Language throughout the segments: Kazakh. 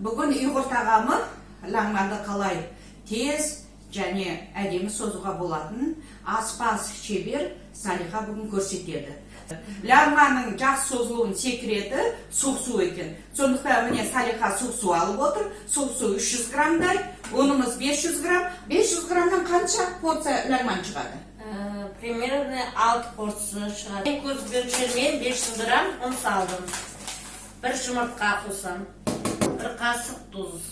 Бүгін ұйғыр тағамы лаңманды қалай тез және әдемі созуға болатын аспаз шебер Салиха бүгін көрсетеді. Лаңманың жақсы созылуын секреті суық су екен. Сондықтан міне Салиха суық су алып отыр. Суық су 300 граммдай, ұнымыз 500 грамм. 500 граммнан қанша порция лаңман шығады? Примерно 6 порция шығады. Көзбенше мен 500 грамм ұн салдым. Бір жұмыртқа қосам. Бір қасық тұз.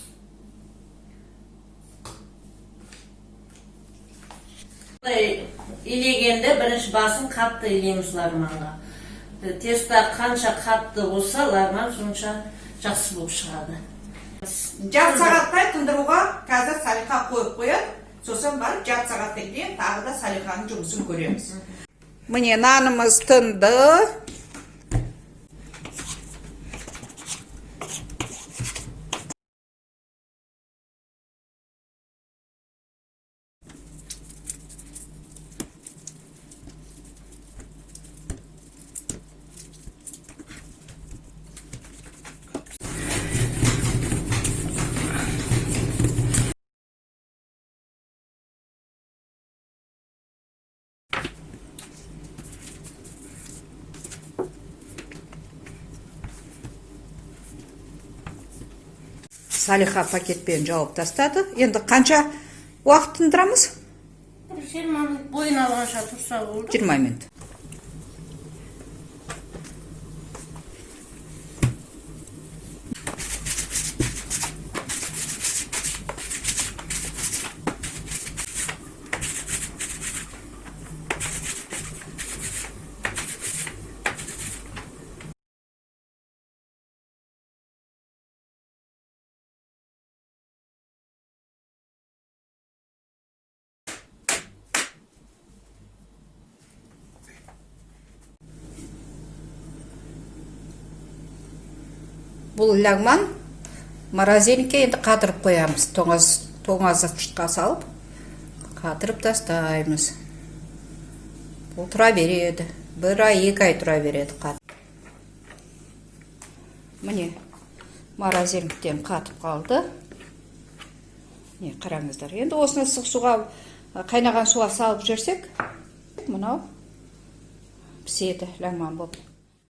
Илегенде бірінші басын қатты илейміз ларманға. Теста қанша қатты болса, ларман сонша жақсы болып шығады. Жарты сағаттай тындыруға қазір Салиха қойып қояды. Сосын бар, жарты сағаттан кейін тағы да Салиханың жұмысын көреміз. Міне нанымыз тынды. Салиха пакетпен жауып тастады. Енді қанша уақыт тындырамыз? 20 минут бойын алғанша тұрса болды. 20 минут. Бұл лаңман морозильникке енді қатырып қоямыз. Тоңазытқышқа салып қатырып тастаймыз. Бұл тұра береді. 1 ай, 2 ай тұра береді қатып. Міне морозильниктен қатып қалды. Не қараңыздар. Енді осыны ыстық суға, қайнаған суға салып жүрсек, мынау піседі лаңман болып.